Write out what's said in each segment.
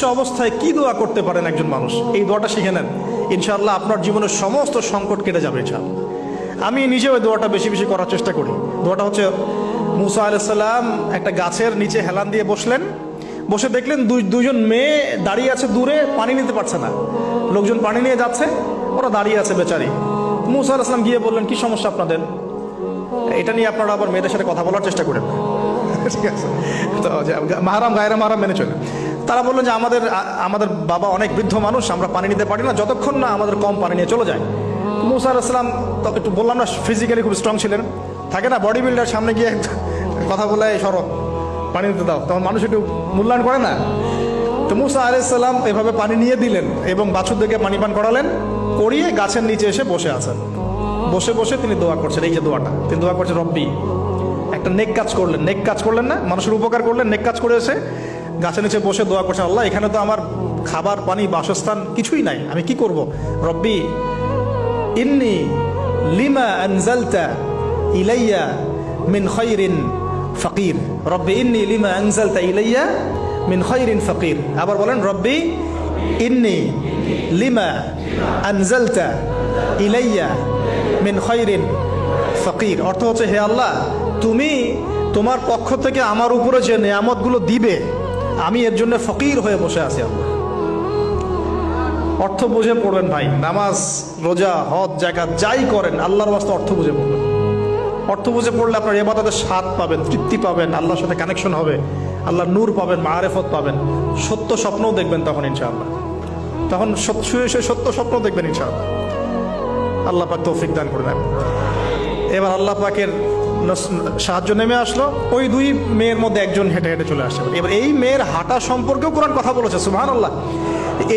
অদৃশ্য অবস্থায় কি দোয়া করতে পারেন একজন মানুষ, এই দোয়াটা শিখে নেন, ইনশাআল্লাহ আপনার জীবনের সমস্ত সংকট কেটে যাবে ইনশাআল্লাহ। আমি নিজেও ওই দোয়াটা বেশি বেশি করার চেষ্টা করি। দোয়াটা হচ্ছে, মুসা আলাইহিস সালাম একটা গাছের নিচে হেলান দিয়ে বসলেন, বসে দেখলেন দুইজন মেয়ে দাঁড়িয়ে আছে দূরে, পানি নিতে পারছে না, লোকজন পানি নিয়ে যাচ্ছে, ওরা দাঁড়িয়ে আছে বেচারি। মুসা আলাইহিস সালাম গিয়ে বললেন, কি সমস্যা আপনাদের? এটা নিয়ে আপনারা আবার মেয়েদের সাথে কথা বলার চেষ্টা করেন, ঠিক আছে? তো মাহারাম গায়রা মাহারাম মেনে চলে। তারা বললেন যে আমাদের বাবা অনেক বৃদ্ধ মানুষ, আমরা পানি নিতে পারি না যতক্ষণ না আমাদের কম পানি নিয়ে চলে যায়। মুসা আলাইহিস সালাম তবে একটু বললাম না, ফিজিক্যালি খুব স্ট্রং ছিলেন, থাকে না বডি বিল্ডার, সামনে গিয়ে কথা বলে সরো পানি নিতে দাও, তখন মানুষ একটু মূল্যায়ন করে না। তো মুসা আলাইহিস সালাম এভাবে পানি নিয়ে দিলেন এবং বাছুরদেরকে পানি পান করালেন, করিয়ে গাছের নিচে এসে বসে আছেন। বসে বসে তিনি দোয়া করছেন, এই যে দোয়াটা তিনি দোয়া করছেন, রব্বি, একটা নেক কাজ করলেন, নেক কাজ করলেন না, মানুষের উপকার করলেন, নেক কাজ করে এসে গাছের নিচে বসে দোয়া করছেন, আল্লাহ এখানে তো আমার খাবার পানি বাসস্থান কিছুই নাই, আমি কি করব? রব্বি ইন্নি লিমা আনজালতা ইলাইয়া মিন খায়রিন ফাকির, রব্বি ইন্নি লিমা আনজালতা ইলাইয়া মিন খায়রিন ফাকির। আবার বলেন, রব্বি ইন্নি লিমা আনজালতা ইলাইয়া মিন খায়রিন ফাকির। অর্থ হচ্ছে, হে আল্লাহ, তুমি তোমার পক্ষ থেকে আমার উপরে যে নেয়ামতগুলো দিবে, আমি এর জন্য ফকির হয়ে বসে আছি। আল্লাহ অর্থ বুঝে পড়বেন ভাই, নামাজ রোজা হজ জাকাত যাই করেন আল্লাহর ওয়াস্তে অর্থ বুঝে পড়বেন। অর্থ বুঝে পড়লে আপনার ইবাদতের স্বাদ পাবেন, তৃপ্তি পাবেন, আল্লাহর সাথে কানেকশন হবে, আল্লাহর নূর পাবেন, মাআরিফত পাবেন, সত্য স্বপ্নও দেখবেন তখন ইনশাআল্লাহ। তখন শুয়ে শুয়ে সত্য স্বপ্ন দেখবেন ইনশাআল্লাহ। আল্লাহ পাক তৌফিক দান করে দেন। এবার আল্লাহ পাকের সাহায্য নেমে আসলো, ওই দুই মেয়ের মধ্যে একজন হেঁটে হেঁটে চলে আসছে। এবার এই মেয়ের হাঁটা সম্পর্কেও কোরআন কথা বলেছে, সুবহানাল্লাহ।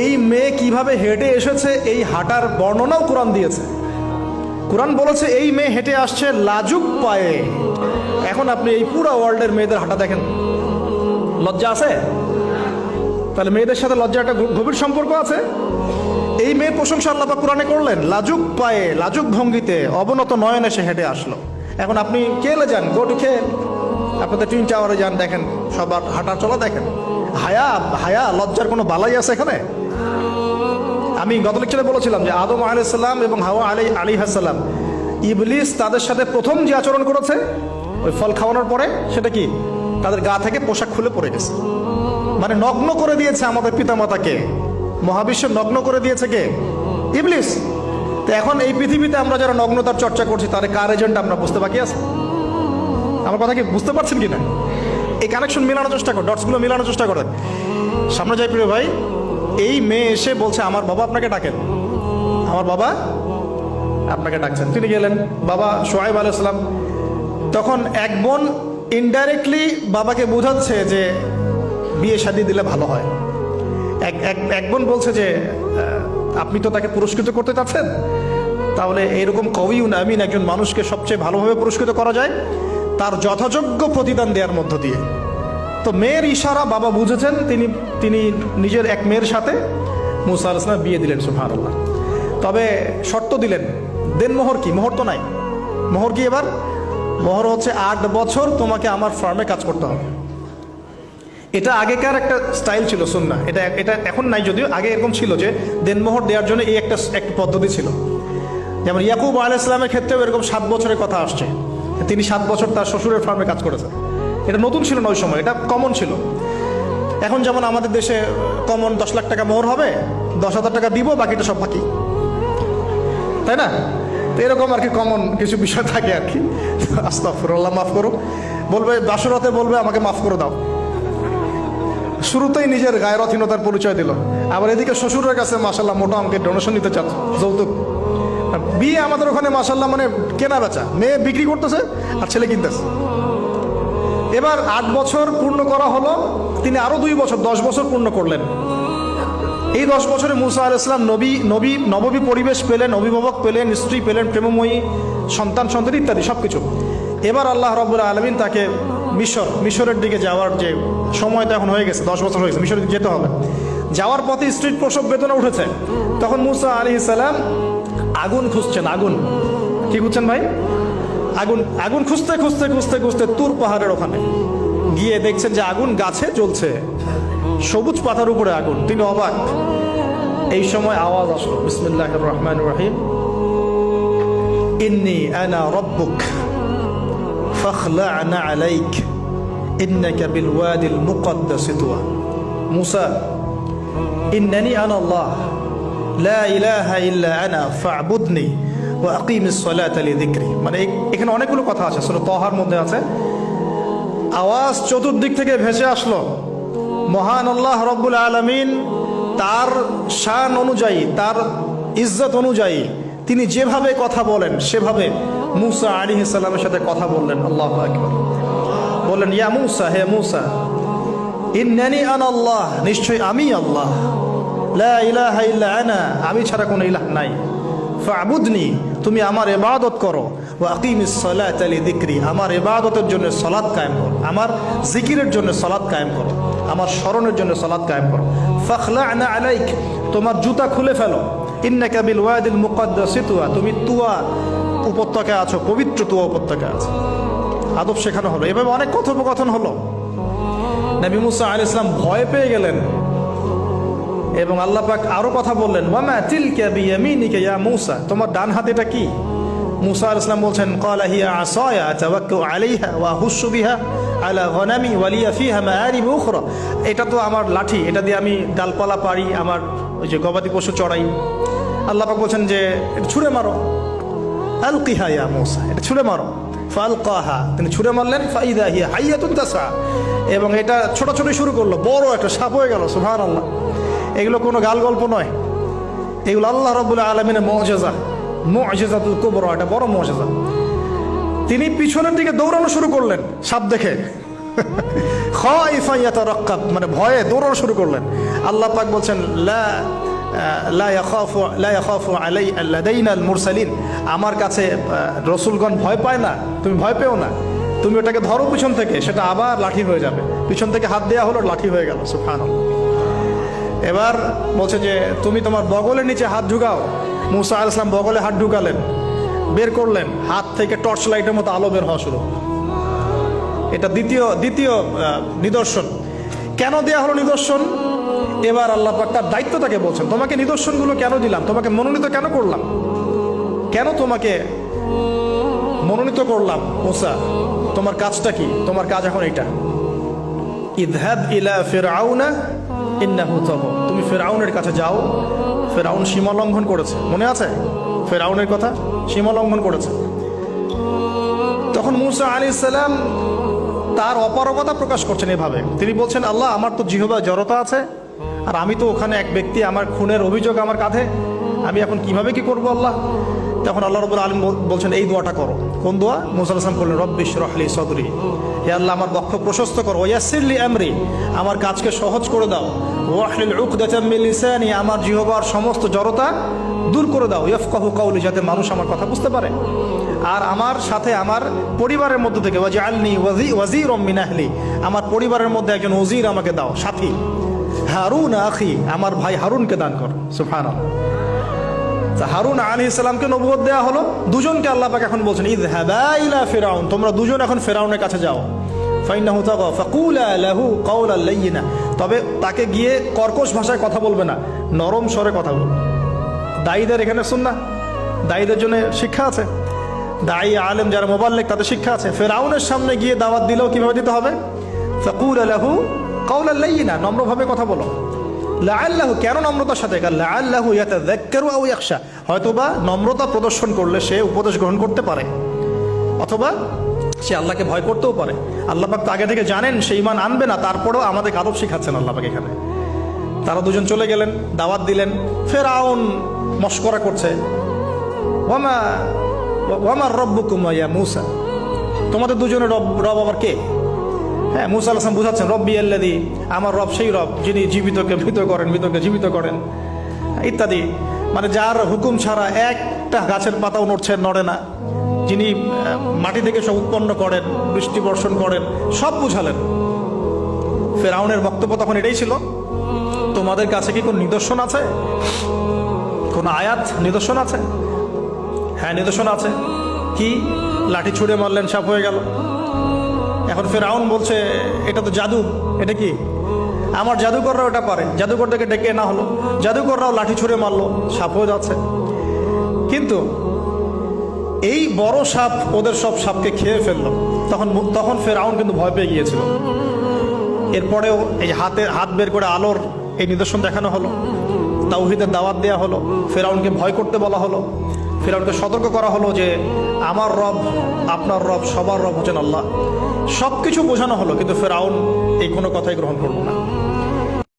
এই মেয়ে কিভাবে হেঁটে এসেছে এই হাঁটার বর্ণনাও কোরআন দিয়েছে। কোরআন বলেছে এই মেয়ে হেঁটে আসছে লাজুক পায়ে। এখন আপনি এই পুরো ওয়ার্ল্ডের মেয়েদের হাঁটা দেখেন, লজ্জা আছে? তাহলে মেয়েদের সাথে লজ্জা একটা গভীর সম্পর্ক আছে। এই মেয়ে প্রশংসা আল্লাহ পাক কোরআনে করলেন, লাজুক পায়ে লাজুক ভঙ্গিতে অবনত নয়নে সে হেঁটে আসলো। এখন আপনি কেলে যান, গো টু খেল, আপনাদের টুইন টাওয়ারে যান, দেখেন সবার হাঁটা চলা দেখেন। হায়া লজ্জার কোনো বালাই আছে এখানে? আমি গত লেকচারে বলেছিলাম যে আদম আলাইহিস সালাম এবং হাওয়া আলাইহিস সালাম, ইবলিস তাদের সাথে প্রথম যে আচরণ করেছে ওই ফল খাওয়ানোর পরে, সেটা কি? তাদের গা থেকে পোশাক খুলে পড়ে গেছে, মানে নগ্ন করে দিয়েছে আমাদের পিতামাতাকে, মহাবিশ্ব নগ্ন করে দিয়েছে কে? ইবলিস। তো এখন এই পৃথিবীতে আমরা যারা নগ্নতার চর্চা করছি, তার কার এজেন্ট আমরা বুঝতে বাকি আছে? আমার কথা কি বুঝতে পারছেন কি না? এই কানেকশন মেলানোর চেষ্টা করেন, ডটসগুলো মেলানোর চেষ্টা করেন। সামনে যাই প্রিয় ভাই, এই মেয়ে এসে বলছে, আমার বাবা আপনাকে ডাকেন, আমার বাবা আপনাকে ডাকছেন। তিনি গেলেন, বাবা শুআয়ব আলাইহিস সালাম। তখন এক বোন ইনডাইরেক্টলি বাবাকে বোঝাচ্ছে যে বিয়ে শাদী দিলে ভালো হয়। এক বোন বলছে যে আপনি তো তাকে পুরস্কৃত করতে চাচ্ছেন, তাহলে এইরকম কবিউন আমিন একজন মানুষকে সবচেয়ে ভালোভাবে পুরস্কৃত করা যায় তার যথাযোগ্য প্রতিদান দেওয়ার মধ্য দিয়ে। তো মেয়ের ইশারা বাবা বুঝেছেন, তিনি নিজের এক মেয়ের সাথে মুসা আলাইহিস সালাম বিয়ে দিলেন, সুবহানাল্লাহ। তবে শর্ত দিলেন, দেনমোহর কি? মোহর তো নাই। মোহর কি এবার? মোহর হচ্ছে 8 বছর তোমাকে আমার ফার্মে কাজ করতে হবে। এটা আগেকার একটা স্টাইল ছিল, সুন্নাহ। এটা এখন নাই যদিও, আগে এরকম ছিল যে দেনমোহর দেওয়ার জন্য এই একটা পদ্ধতি ছিল। যেমন ইয়াকুব আলাইহিস সালামের ক্ষেত্রেও এরকম 7 বছরের কথা আসছে, তিনি 7 বছর তার শ্বশুরের ফার্মে কাজ করেছেন। এটা নতুন ছিল না ওই সময়, এটা কমন ছিল। এখন যেমন আমাদের দেশে কমন 10 লাখ টাকা মোহর হবে, 10,000 টাকা দিব, বাকিটা সব বাকি, তাই না? তো এরকম আর কি কমন কিছু বিষয় থাকে আর কি। আস্তাগফিরুল্লাহ, মাফ করো। বলবে বাসরাতে, বলবে আমাকে মাফ করে দাও। শুরুতেই নিজের গায়রথহীনতার পরিচয় দিল। আবার এদিকে শ্বশুরের কাছে মাশাল্লাহ মোটা অঙ্কের ডোনেশন নিতে চাচ্ছে, যৌতুক। বিয়ে আমাদের ওখানে মাশাল্লাহ মানে কেনা বেচা, মেয়ে বিক্রি করতেছে আর ছেলে কিনতেছে। এবার 8 বছর পূর্ণ করা হলো, তিনি আরো 2 বছর 10 বছর পূর্ণ করলেন। এই 10 বছরে মুসা আলাইহিস সালাম নববী পরিবেশ পেলেন, অভিভাবক পেলেন, স্ত্রী পেলেন, প্রেমময়ী সন্তান ইত্যাদি সবকিছু। এবার আল্লাহ রাব্বুল আলামিন তাকে মিশরের দিকে যাওয়ার যে সময়টা এখন হয়ে গেছে, 10 বছর হয়ে গেছে, মিশরে যেতে হবে। যাওয়ার পথে স্ত্রীর প্রসব বেদনা উঠেছে। তখন মুসা আলাইহিস সালাম আগুন খুঁজছেন। আগুন কি খুঁজছেন ভাই? আগুন খুঁজতে খুঁজতে খুঁজতে খুঁজতে তুর পাহাড়ের ওখানে গিয়ে দেখছেন যে আগুন গাছে জ্বলছে, সবুজ পাতার উপরে আগুন, তিনি অবাক। এই সময় আওয়াজ আসলো, বিসমিল্লাহির রহমানির রহিম, ইন্নী আনা রাব্বুক ফাখলা'না আলাইক ইন্নাকা বিল ওয়াদিল মুকদ্দাস তুয়া। মুসা, ইন্নানি আনা আল্লাহ লা ইলাহা ইল্লা আনা ফা'বুদনি ওয়া আকিমিস সালাতা লিযিকরি। মানে এখানে অনেকগুলো কথা আছে, সূরা তাহার মধ্যে আছে। আওয়াজ চতুর্দিক থেকে ভেসে আসলো, মহান আল্লাহ রব্বুল আলামিন তার শান অনুযায়ী, তার ইজ্জত অনুযায়ী তিনি যেভাবে কথা বলেন সেভাবে মুসা আলাইহিস সালামের সাথে কথা বললেন। আল্লাহু আকবার। বললেন, ইয়া মুসা, হে মুসা, ইন্নানি আনা আল্লাহ, নিশ্চয় আমি আল্লাহ, লা ইলাহা ইল্লা আনা, আমি ছাড়া কোনো ইলাহ নাই, ফা'বুদনি, তুমি আমার ইবাদত করো, ওয়া আকিমিস সালাতা লিযিকরি, আমার ইবাদতের জন্য সালাত কায়েম করো, আমার জিকিরের জন্য সালাত কায়েম করো, আমার স্মরণের জন্য সালাত কায়েম করো। ফাখলা'না আলাইক, তোমার জুতা খুলে ফেলো, ইন্নাকা বিল ওয়াদিল মুকদ্দাস তুয়া, তুমি তুয়া উপত্যকায় আছো, পবিত্র তুয়া উপত্যকায় আছো। আদব শেখানো হলো, এভাবে অনেক কথোপকথন হলো। নবী মুসা আলাইহিস সালাম ভয় পেয়ে গেলেন এবং আল্লাহ পাক আরো কথা বললেন, ওয়ামা তিলকা বিয়ামিনিকা ইয়া মুসা, তোমার ডান হাতে এটা কি? মুসা আলাইহিস সালাম বলছেন, ক্বালা হিয়া আসায়া আতাওয়াক্কাউ আলাইহা ওয়া আহুশু বিহা আলা গনামি ওয়া লিয়া ফিহা মাআরিব উখরা, এটা তো আমার লাঠি, এটা দিয়ে আমি ডালপালা পারি, আমার ওই যে গবাদি পশু চড়াই। আল্লাহ পাক বলছেন যে এটা ছুঁড়ে মারো, আলকিহা ইয়া মুসা, এটা ছুঁড়ে মারো। ফালকাহা, তিনি ছুঁড়ে মারলেন, ফাইদা হিয়া হাইয়াতুন তাসা, এবং এটা ছোটাছুটি শুরু করলো, বড় একটা সাপ হয়ে গেল। সুবহানাল্লাহ। এগুলো কোনো গাল গল্প নয়, এগুলো আল্লাহ রাব্বুল আলামিনের মুআজিজা, মুআজিজাতুল কুবরা, এটা বড় মুআজিজা। তিনি পিছনের দিকে দৌড়ানো শুরু করলেন সাপ দেখে, খাইফা ইয়াতারাক্কাব, মানে ভয়ে দৌড়ানো শুরু করলেন। আল্লাহ পাক বলছেন, লা ইয়াখাফু লাদাইনাল মুরসালিন, আমার কাছে রসুলগণ ভয় পায় না, তুমি ভয় পেও না, তুমি ওটাকে ধরো পিছন থেকে, সেটা আবার লাঠি হয়ে যাবে। পিছন থেকে হাত দেওয়া হলো, লাঠি হয়ে গেল। সুবহানাল্লাহ। এবার বলছে যে তুমি তোমার বগলের নিচে হাত ঢুকাও। মুসা আলাইহিস সালাম বগলে হাত ঢুকালেন, বের করলেন, হাত থেকে টর্চ লাইটের মতো আলো বের হওয়া শুরু। এটা দ্বিতীয় নিদর্শন। কেন দেয়া হলো নিদর্শন? এবার আল্লাহ পাক তার দায়িত্বটাকে বলছেন, তোমাকে নিদর্শনগুলো কেন দিলাম, তোমাকে মনোনীত কেন করলাম, কেন তোমাকে মনোনীত করলাম মুসা, তোমার কাজটা কি? তোমার কাজ এখন এটা, ইযহাব ইলা ফিরআউনা ইন্নাহু তাগা, তুমি ফিরআউনের কাছে যাও। ফিরআউন সীমা লঙ্ঘন করেছে, মনে আছে ফিরআউনের কথা? সীমা লঙ্ঘন করেছে। তখন মুসা আলাইহিস সালাম তার অপারগতা প্রকাশ করছেন এভাবে, তিনি বলছেন, আল্লাহ, আমার তো জিহ্বায় জড়তা আছে, আর আমি তো ওখানে এক ব্যক্তি, আমার খুনের অভিযোগ আমার কাঁধে, আমি এখন কিভাবে কি করবো আল্লাহ? তখন আল্লাহ রাব্বুল আলামিন বলছেন, এই দোয়াটা করো। কোন দোয়া? মুসা আলাইহিস সালাম বললেন, রব্বি ইশরাহ লি সাদরি, হে আল্লাহ, আমার বক্ষ প্রশস্ত করো, ওয়াসসির লি আমরি, আমার কাজকে সহজ করে দাও, ওয়াহলিল উকদাতাম মিন লিসানি, আমার জিহ্বার সমস্ত জড়তা দূর করে দাও, ইয়াফকাহু কাওলি, যাতে মানুষ আমার কথা বুঝতে পারে। আর আমার সাথে আমার পরিবারের মধ্য থেকে ওয়াজআলনি ওয়াজিরাম মিন আহলি, আমার পরিবারের মধ্যে একজন ওজির আমাকে দাও, সাথী। হারুন আখি, আমার ভাই হারুনকে দান কর। সুবহানাল্লাহ। হারুন আলাইহিস সালামকে নবুয়ত দেয়া হলো, দুজনকে আল্লাহ পাক এখন বলছেন, ইযহাবা ইলা ফিরআউন, তোমরা দুজন এখন ফিরআউনের কাছে যাও। ফাইন্নাহু তাগা ফাকুলা লাহু কাওলান লাইয়িনা, তবে তাকে গিয়ে কর্কশ ভাষায় কথা বলবে না, নরম স্বরে কথা বলবে। দায়ীদের এখানে সুন্নাহ, দায়ীদের জন্য শিক্ষা আছে, দায়ী আলেম যারা মুবাল্লিগ তাদের শিক্ষা আছে। ফিরআউনের সামনে গিয়ে দাওয়াত দিলেও কিভাবে দিতে হবে? ফাকুলা লাহু কাওলান লাইয়িনা, নম্রভাবে কথা বলো। লাআল্লাহু, কেন নম্রতার সাথে? লাআল্লাহু ইয়াতাযাক্কারু আও ইয়াখশা, হয়তোবা নম্রতা প্রদর্শন করলে সে উপদেশ গ্রহণ করতে পারে, অথবা সে আল্লাহকে ভয় করতেও পারে। আল্লাহ পাক তো আগে থেকে জানেন সে ঈমান আনবে না, তারপরেও আমাদের আদব শিখাচ্ছেন আল্লাহ পাক এখানে। তারা দুজন চলে গেলেন, দাওয়াত দিলেন। ফিরআউন মশকরা করছে, ওয়ামা রব্বুকুম ইয়া মূসা, তোমাদের দুজনের রব আবার কে? হ্যাঁ, মুসা আলাইহিস সালাম বুঝাচ্ছেন, রব্বি আল্লাযী, আমার রব সেই রব যিনি জীবিতকে মৃত করেন, মৃতকে জীবিত করেন, ইত্যাদি। মানে যার হুকুম ছাড়া একটা গাছের পাতাও নড়ে না, যিনি মাটি থেকে সব উৎপন্ন করেন, বৃষ্টি বর্ষণ করেন, সব বুঝালেন। ফিরআউনের বক্তব্য তখন এটাই ছিল, তোমাদের কাছে কি কোন নিদর্শন আছে, কোন আয়াত নিদর্শন আছে? হ্যাঁ, নিদর্শন আছে। কি? লাঠি ছুঁড়ে মারলেন, সাপ হয়ে গেল। এখন ফিরআউন বলছে, এটা তো জাদু, এটা কি? আমার জাদুকররা ওটা পারে, জাদুকরদেরকে ডেকে না হলো, জাদুকররাও লাঠি ছুঁড়ে মারলো, সাপ হয়ে যাচ্ছে। কিন্তু এই বড় সাপ ওদের সব সাপকে খেয়ে ফেললো। তখন ফেরাউন কিন্তু ভয় পেয়ে গিয়েছিল। এরপরেও এই হাত বের করে আলোর এই নিদর্শন দেখানো হলো, তাওহীদের দাওয়াত দেওয়া হলো, ফেরাউনকে ভয় করতে বলা হলো, ফেরাউনকে সতর্ক করা হলো যে আমার রব, আপনার রব, সবার রব হচ্ছেন আল্লাহ। সব কিছু বোঝানো হলো, কিন্তু ফেরাউন এই কোনো কথাই গ্রহণ করলো না।